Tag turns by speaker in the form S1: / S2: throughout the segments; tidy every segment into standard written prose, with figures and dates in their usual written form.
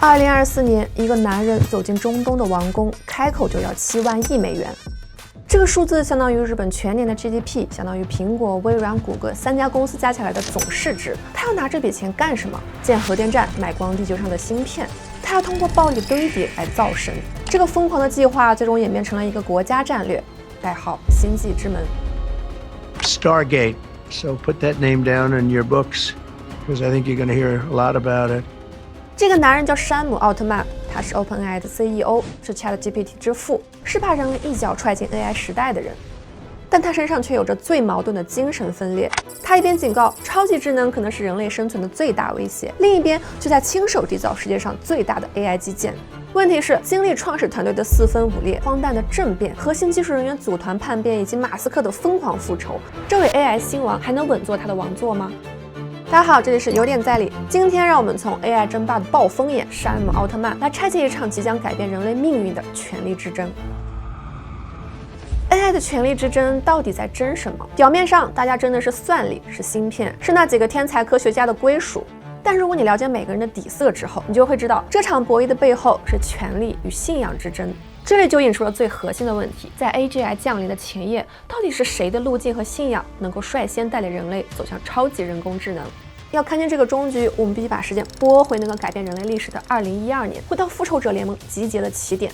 S1: 2024年，一个男人走进中东的王宫，开口就要7万亿美元。这个数字相当于日本全年的 GDP， 相当于苹果、微软、谷歌3家公司加起来的总市值。他要拿这笔钱干什么？建核电站，买光地球上的芯片。他要通过暴力堆叠来造神。这个疯狂的计划最终演变成了一个国家战略，代号“星际之门”。
S2: Stargate. So put that name down in your books, because I think you're going to hear a lot about it.
S1: 这个男人叫山姆·奥特曼，他是 OpenAI 的 CEO， 是 ChatGPT 之父，是把人类一脚踹进 AI 时代的人。但他身上却有着最矛盾的精神分裂。他一边警告超级智能可能是人类生存的最大威胁，另一边却在亲手缔造世界上最大的 AI 基建。问题是，经历创始团队的4分5裂、荒诞的政变、核心技术人员组团叛变以及马斯克的疯狂复仇，这位 AI 新王还能稳坐他的王座吗？大家好，这里是有点在理。今天让我们从 AI 争霸的暴风眼山姆·奥特曼来拆解一场即将改变人类命运的权力之争。AI 的权力之争到底在争什么？表面上大家争的是算力，是芯片，是那几个天才科学家的归属。但如果你了解每个人的底色之后，你就会知道这场博弈的背后是权力与信仰之争。这里就引出了最核心的问题：在 AGI 降临的前夜，到底是谁的路径和信仰能够率先带领人类走向超级人工智能？要看见这个终局，我们必须把时间拨回那个改变人类历史的2012年，回到复仇者联盟集结的起点。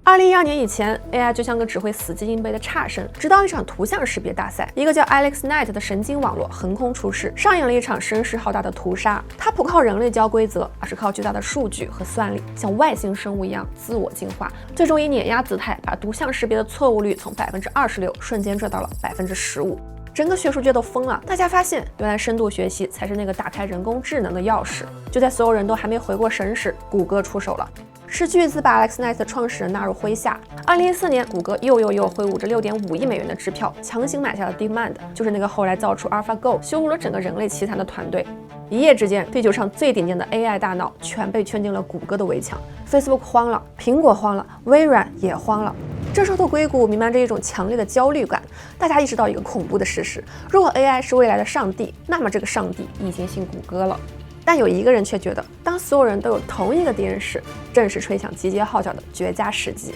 S1: 2012年以前 ，AI 就像个只会死记硬背的差生。直到一场图像识别大赛，一个叫 AlexNet 的神经网络横空出世，上演了一场声势浩大的屠杀。它不靠人类教规则，而是靠巨大的数据和算力，像外星生物一样自我进化，最终以碾压姿态把图像识别的错误率从26%瞬间赚到了15%。整个学术界都疯了，大家发现原来深度学习才是那个打开人工智能的钥匙。就在所有人都还没回过神时，谷歌出手了。是巨资把 AlexNet 的创始人纳入麾下。2014年，谷歌又挥舞着6.5亿美元的支票，强行买下了 DeepMind， 就是那个后来造出 AlphaGo、羞辱了整个人类奇谭的团队。一夜之间，地球上最顶尖的 AI 大脑全被圈进了谷歌的围墙。Facebook 慌了，苹果慌了，微软也慌了。这时候的硅谷弥漫着一种强烈的焦虑感，大家意识到一个恐怖的事实：如果 AI 是未来的上帝，那么这个上帝已经信谷歌了。但有一个人却觉得，当所有人都有同一个敌人时，正是吹响集结号角的绝佳时机。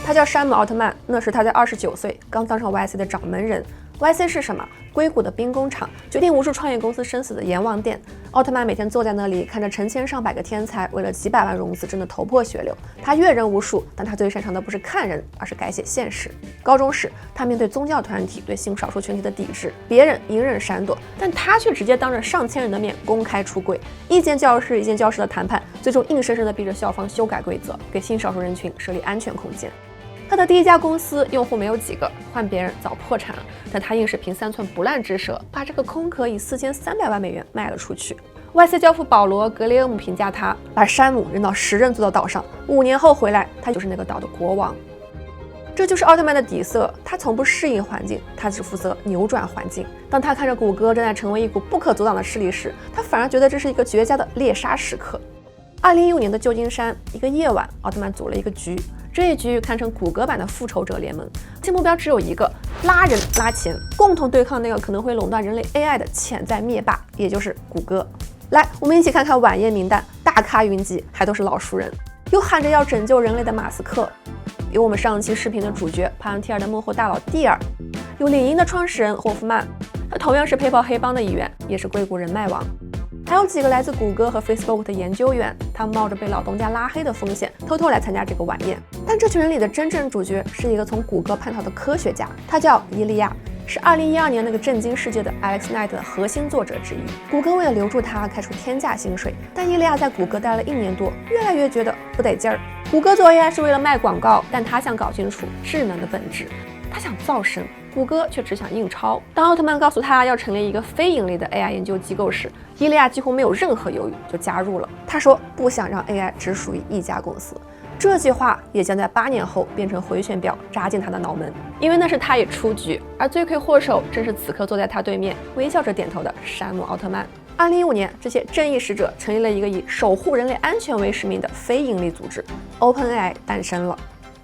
S1: 他叫山姆·奥特曼，那是他在29岁刚当上 YC 的掌门人。YC 是什么？硅谷的兵工厂，决定无数创业公司生死的阎王殿。奥特曼每天坐在那里，看着成千上百个天才为了几百万融资争得头破血流。他阅人无数，但他最擅长的不是看人，而是改写现实。高中时，他面对宗教团体对性少数群体的抵制，别人隐忍闪躲，但他却直接当着上千人的面公开出柜。一间教室一间教室的谈判，最终硬生生地逼着校方修改规则，给性少数人群设立安全空间。他的第一家公司用户没有几个，换别人早破产了，但他硬是凭3寸不烂之舌，把这个空壳以4300万美元卖了出去。YC 教父保罗·格雷厄姆评价他，把山姆扔到食人族的岛上，5年后回来，他就是那个岛的国王。这就是奥特曼的底色，他从不适应环境，他只负责扭转环境。当他看着谷歌正在成为一股不可阻挡的势力时，他反而觉得这是一个绝佳的猎杀时刻。2015年的旧金山，一个夜晚，奥特曼组了一个局。这一局堪称谷歌版的复仇者联盟，其目标只有一个：拉人拉钱，共同对抗那个可能会垄断人类 AI 的潜在灭霸，也就是谷歌。来，我们一起看看晚宴名单，大咖云集，还都是老熟人。有喊着要拯救人类的马斯克，有我们上期视频的主角帕兰提尔的幕后大佬蒂尔，有领英的创始人霍夫曼，他同样是黑豹黑帮的一员，也是硅谷人脉王。还有几个来自谷歌和 Facebook 的研究员，他们冒着被老东家拉黑的风险，偷偷来参加这个晚宴。但这群人里的真正主角是一个从谷歌叛逃的科学家，他叫伊利亚，是2012年那个震惊世界的 AlexNet 的核心作者之一。谷歌为了留住他，开出天价薪水，但伊利亚在谷歌待了1年多，越来越觉得不得劲儿。谷歌做 AI 是为了卖广告，但他想搞清楚智能的本质，他想造神。谷歌却只想印钞。当奥特曼告诉他要成立一个非盈利的 AI 研究机构时，伊利亚几乎没有任何犹豫就加入了。他说不想让 AI 只属于一家公司。这句话也将在8年后变成回旋镖扎进他的脑门，因为那是他也出局，而罪魁祸首正是此刻坐在他对面微笑着点头的山姆·奥特曼。2015年，这些正义使者成立了一个以守护人类安全为使命的非盈利组织 OpenAI 诞生了。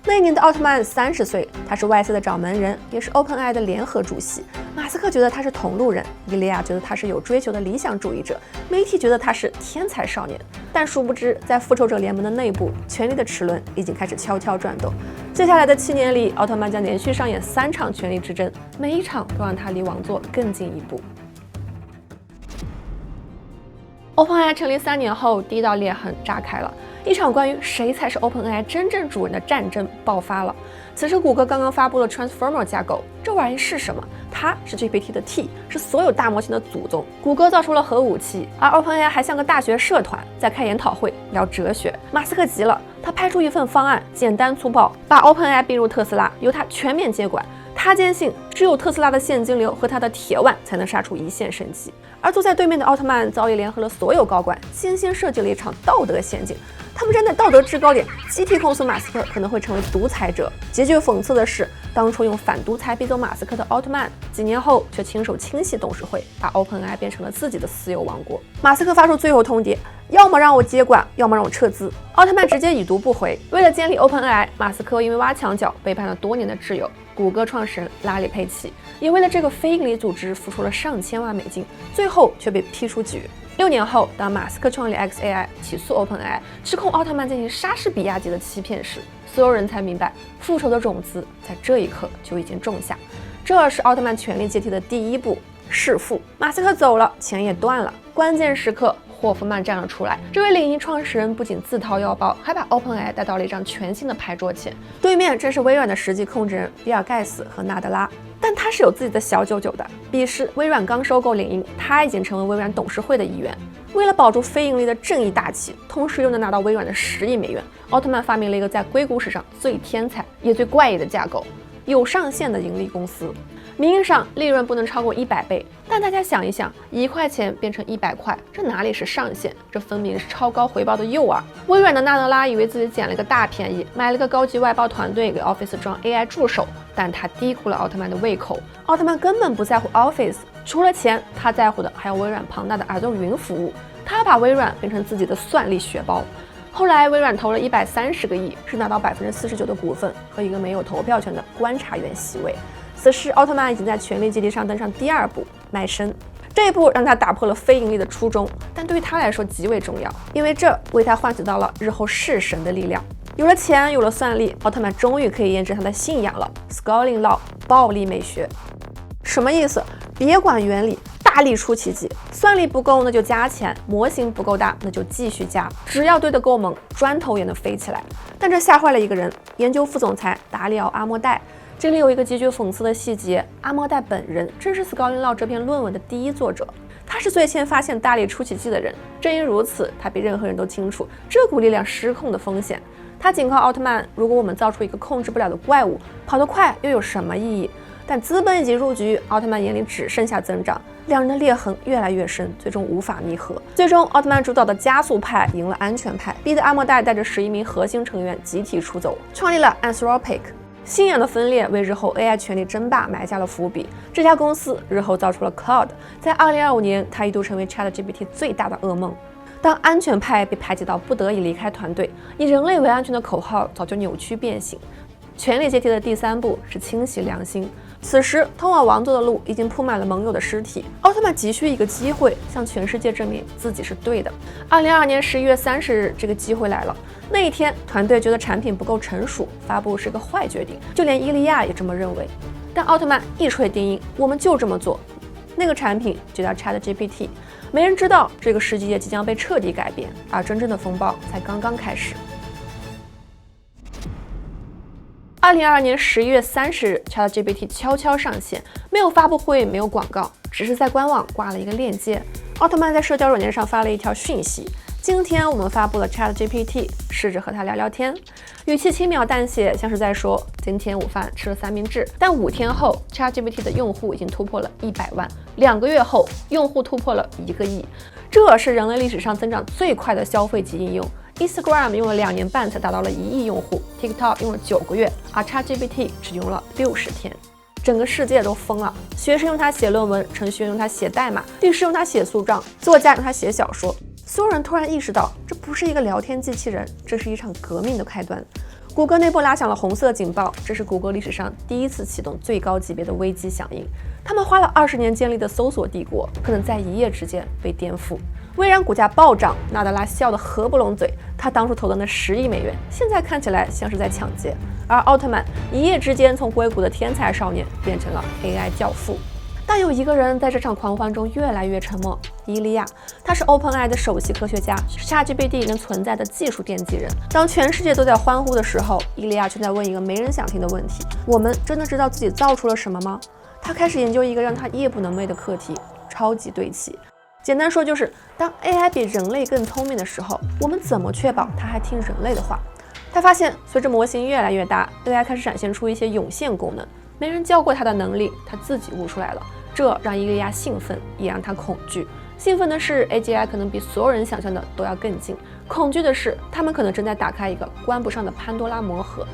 S1: 那一年的奥特曼30岁，他是 YC 的掌门人，也是 OpenAI 的联合主席。马斯克觉得他是同路人，伊利亚觉得他是有追求的理想主义者，媒体觉得他是天才少年。但殊不知，在复仇者联盟的内部，权力的齿轮已经开始悄悄转动。接下来的7年里，奥特曼将连续上演3场权力之争，每一场都让他离王座更进一步。OpenAI 成立3年后，第一道裂痕炸开了，一场关于谁才是 OpenAI 真正主人的战争爆发了。此时，谷歌刚刚发布了 Transformer 架构，这玩意是什么？它是 GPT 的 T， 是所有大模型的祖宗。谷歌造出了核武器，而 OpenAI 还像个大学社团，在开研讨会聊哲学。马斯克急了，他拍出一份方案，简单粗暴，把 OpenAI 并入特斯拉，由他全面接管。他坚信，只有特斯拉的现金流和他的铁腕才能杀出一线生机。而坐在对面的奥特曼早已联合了所有高管，精心设计了一场道德陷阱。他们站在道德制高点，集体控诉马斯克可能会成为独裁者。极具讽刺的是，当初用反独裁逼走马斯克的奥特曼，几年后却亲手清洗董事会，把 OpenAI 变成了自己的私有王国。马斯克发出最后通牒，要么让我接管，要么让我撤资。奥特曼直接已读不回。为了建立 OpenAI， 马斯克因为挖墙脚背叛了多年的挚友。谷歌创始人拉里·佩奇也为了这个非营利组织付出了上千万美金，最后却被批出局。6年后，当马斯克创立 xAI 起诉 OpenAI， 指控奥特曼进行莎士比亚级的欺骗时，所有人才明白复仇的种子在这一刻就已经种下。这是奥特曼权力阶梯的第一步，弑父。马斯克走了，钱也断了，关键时刻霍夫曼站了出来，这位领英创始人不仅自掏腰包，还把 OpenAI 带到了一张全新的牌桌前。对面正是微软的实际控制人比尔·盖茨和纳德拉，但他是有自己的小九九的。彼时，微软刚收购领英，他已经成为微软董事会的一员。为了保住非盈利的正义大旗，同时又能拿到微软的10亿美元，奥特曼发明了一个在硅谷史上最天才也最怪异的架构——有上限的盈利公司。名义上利润不能超过100倍，但大家想一想，1块钱变成100块，这哪里是上限？这分明是超高回报的诱饵。微软的纳德拉以为自己捡了个大便宜，买了个高级外包团队给 Office 装 AI 助手，但他低估了奥特曼的胃口。奥特曼根本不在乎 Office， 除了钱，他在乎的还有微软庞大的 Azure 云服务。他把微软变成自己的算力血包。后来微软投了130个亿，是拿到49%的股份和一个没有投票权的观察员席位。此时，奥特曼已经在权力阶梯上登上第2步，卖身。这一步让他打破了非盈利的初衷，但对于他来说极为重要，因为这为他换取到了日后弑神的力量。有了钱，有了算力，奥特曼终于可以验证他的信仰了 ：Scaling Law， 暴力美学。什么意思？别管原理，大力出奇迹。算力不够，那就加钱；模型不够大，那就继续加。只要堆得够猛，砖头也能飞起来。但这吓坏了一个人，研究副总裁达里奥·阿莫代。这里有一个极具讽刺的细节，阿莫代本人正是 Scaling Law 这篇论文的第一作者，他是最先发现大力出奇迹的人。正因如此，他比任何人都清楚这股力量失控的风险。他警告奥特曼，如果我们造出一个控制不了的怪物，跑得快又有什么意义？但资本已经入局，奥特曼眼里只剩下增长，两人的裂痕越来越深，最终无法弥合。最终，奥特曼主导的加速派赢了安全派，逼得阿莫代带着11名核心成员集体出走，创立了 Anthropic。信仰的分裂为日后 AI 权力争霸埋下了伏笔。这家公司日后造出了 Claude， 在2025年，它一度成为 ChatGPT 最大的噩梦。当安全派被排挤到不得已离开团队，以人类为安全的口号早就扭曲变形。权力阶梯的第3步是清洗良心。此时，通往王座的路已经铺满了盟友的尸体。奥特曼急需一个机会，向全世界证明自己是对的。2022年11月30日，这个机会来了。那一天，团队觉得产品不够成熟，发布是个坏决定，就连伊利亚也这么认为。但奥特曼一锤定音，我们就这么做。那个产品就叫 ChatGPT。没人知道这个世界即将被彻底改变，而真正的风暴才刚刚开始。2022年11月30日 ，ChatGPT 悄悄上线，没有发布会，没有广告，只是在官网挂了一个链接。奥特曼在社交软件上发了一条讯息：今天我们发布了 ChatGPT， 试着和它聊聊天。语气轻描淡写，像是在说今天午饭吃了3明治。但5天后 ，ChatGPT 的用户已经突破了100万，2个月后，用户突破了1个亿，这是人类历史上增长最快的消费级应用。Instagram 用了2年半才达到了1亿用户 ，TikTok 用了9个月，而 ChatGPT 只用了60天。整个世界都疯了，学生用它写论文，程序员用它写代码，律师用它写诉状，作家用它写小说。所有人突然意识到，这不是一个聊天机器人，这是一场革命的开端。谷歌内部拉响了红色警报，这是谷歌历史上第一次启动最高级别的危机响应。他们花了20年建立的搜索帝国，可能在一夜之间被颠覆。微软股价暴涨，纳德拉笑得合不拢嘴。他当初投的那10亿美元，现在看起来像是在抢劫。而奥特曼一夜之间从硅谷的天才少年变成了 AI 教父。但有一个人在这场狂欢中越来越沉默，伊利亚，他是 OpenAI 的首席科学家，是 ChatGPT 能存在的技术奠基人。当全世界都在欢呼的时候，伊利亚却在问一个没人想听的问题：我们真的知道自己造出了什么吗？他开始研究一个让他夜不能寐的课题——超级对齐。简单说就是，当 AI 比人类更聪明的时候，我们怎么确保它还听人类的话？他发现，随着模型越来越大 ，AI 开始展现出一些涌现功能，没人教过他的能力，他自己悟出来了。这让伊利亚兴奋，也让他恐惧。兴奋的是 AGI 可能比所有人想象的都要更近；恐惧的是，他们可能正在打开一个关不上的潘多拉魔盒。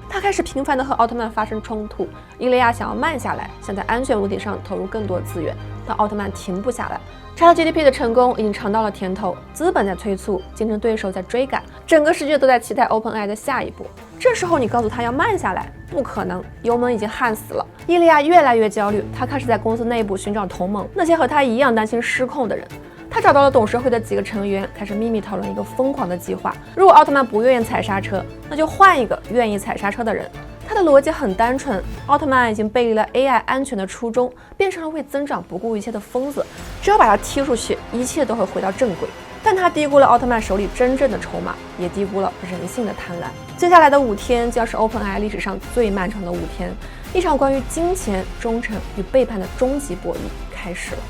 S1: 他开始频繁地和奥特曼发生冲突，伊利亚想要慢下来，想在安全问题上投入更多资源，但奥特曼停不下来。ChatGPT 的成功已经尝到了甜头，资本在催促，竞争对手在追赶，整个世界都在期待 OpenAI 的下一步。这时候你告诉他要慢下来，不可能，油门已经焊死了。伊利亚越来越焦虑，他开始在公司内部寻找同盟，那些和他一样担心失控的人。他找到了董事会的几个成员，开始秘密讨论一个疯狂的计划。如果奥特曼不愿意踩刹车，那就换一个愿意踩刹车的人。他的逻辑很单纯，奥特曼已经背离了 AI 安全的初衷，变成了为增长不顾一切的疯子。只要把他踢出去，一切都会回到正轨。但他低估了奥特曼手里真正的筹码，也低估了人性的贪婪。接下来的5天将是 OpenAI 历史上最漫长的5天，一场关于金钱、忠诚与背叛的终极博弈开始了。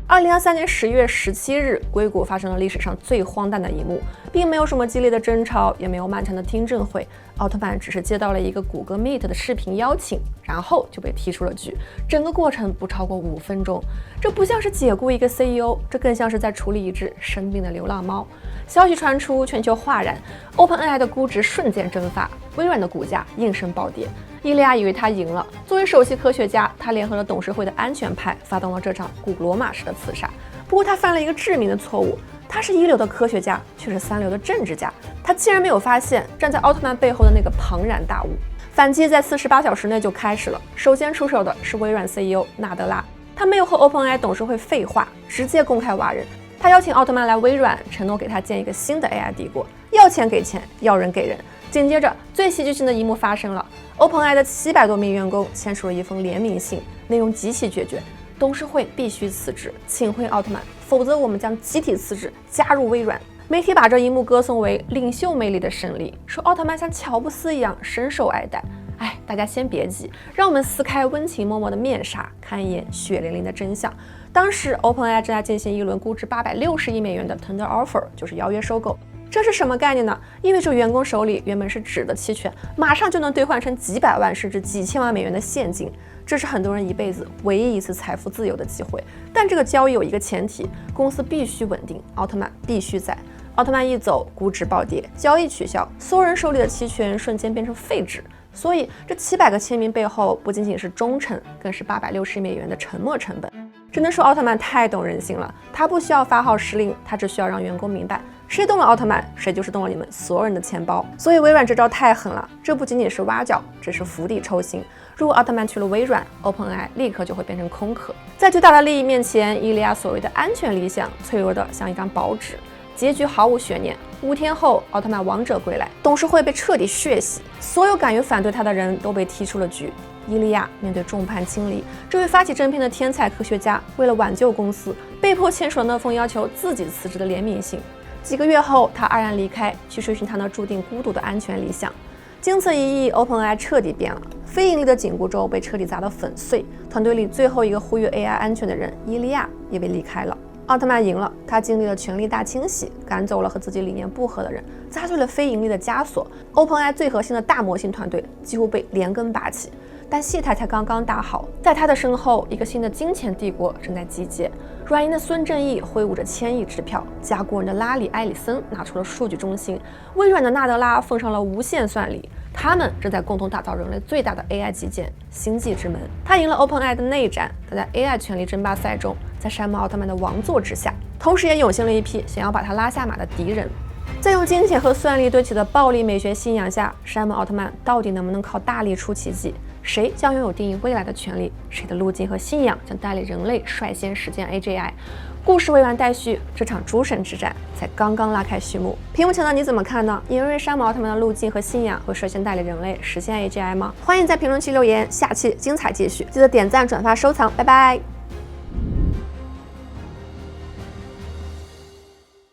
S1: 2023年10月17日，硅谷发生了历史上最荒诞的一幕，并没有什么激烈的争吵，也没有漫长的听证会。奥特曼只是接到了一个谷歌 Meet 的视频邀请，然后就被踢出了局。整个过程不超过5分钟。这不像是解雇一个 CEO， 这更像是在处理一只生病的流浪猫。消息传出，全球哗然 ，OpenAI 的估值瞬间蒸发，微软的股价应声暴跌。伊利亚以为他赢了，作为首席科学家，他联合了董事会的安全派，发动了这场古罗马式的刺杀。不过他犯了一个致命的错误，他是一流的科学家，却是3流的政治家。他竟然没有发现站在奥特曼背后的那个庞然大物。反击在48小时内就开始了。首先出手的是微软 CEO 纳德拉，他没有和 OpenAI 董事会废话，直接公开挖人。他邀请奥特曼来微软，承诺给他建一个新的 AI 帝国，要钱给钱，要人给人。紧接着，最戏剧性的一幕发生了 ，OpenAI 的700多名员工签署了一封联名信，内容极其决绝：董事会必须辞职，请回奥特曼，否则我们将集体辞职，加入微软。媒体把这一幕歌颂为领袖魅力的胜利，说奥特曼像乔布斯一样深受爱戴。哎，大家先别急，让我们撕开温情脉脉的面纱，看一眼血淋淋的真相。当时 OpenAI 正在进行一轮估值860亿美元的 tender offer， 就是邀约收购。这是什么概念呢？意味着员工手里原本是纸的期权，马上就能兑换成几百万甚至几千万美元的现金。这是很多人一辈子唯一一次财富自由的机会。但这个交易有一个前提，公司必须稳定，奥特曼必须在。奥特曼一走，估值暴跌，交易取消，所有人手里的期权瞬间变成废纸。所以这700个签名背后不仅仅是忠诚，更是860亿美元的沉没成本。只能说奥特曼太懂人心了，他不需要发号施令，他只需要让员工明白，谁动了奥特曼，谁就是动了你们所有人的钱包。所以微软这招太狠了，这不仅仅是挖角，这是釜底抽薪。如果奥特曼去了微软 ，OpenAI 立刻就会变成空壳。在巨大的利益面前，伊利亚所谓的安全理想脆弱的像一张薄纸。结局毫无悬念。5天后，奥特曼王者归来，董事会被彻底血洗，所有敢于反对他的人都被踢出了局。伊利亚面对众叛亲离，这位发起政变的天才科学家，为了挽救公司，被迫签署了那封要求自己辞职的联名信。几个月后，他黯然离开，去追寻他那注定孤独的安全理想。经此一役 ，OpenAI 彻底变了，非盈利的紧箍咒被彻底砸得粉碎。团队里最后一个呼吁 AI 安全的人，伊利亚也被离开了。奥特曼赢了，他经历了权力大清洗，赶走了和自己理念不合的人，砸碎了非盈利的枷锁。OpenAI 最核心的大模型团队几乎被连根拔起，但戏台才刚刚搭好，在他的身后，一个新的金钱帝国正在集结。软银的孙正义挥舞着1000亿支票，甲骨文的拉里·埃里森拿出了数据中心，微软的纳德拉奉上了无限算力。他们正在共同打造人类最大的 AI 基建——星际之门。他赢了 OpenAI 的内战，但在 AI 权力争霸赛中，在山姆奥特曼的王座之下，同时也涌现了一批想要把他拉下马的敌人。在用金钱和算力堆起的暴力美学信仰下，山姆奥特曼到底能不能靠大力出奇迹？谁将拥有定义未来的权利？谁的路径和信仰将带领人类率先实现 AGI？ 故事未完待续，这场诸神之战才刚刚拉开序幕。屏幕前的你怎么看呢？你认为山姆奥特曼的路径和信仰会率先带领人类实现 AGI 吗？欢迎在评论区留言，下期精彩继续！记得点赞、转发、收藏，拜拜。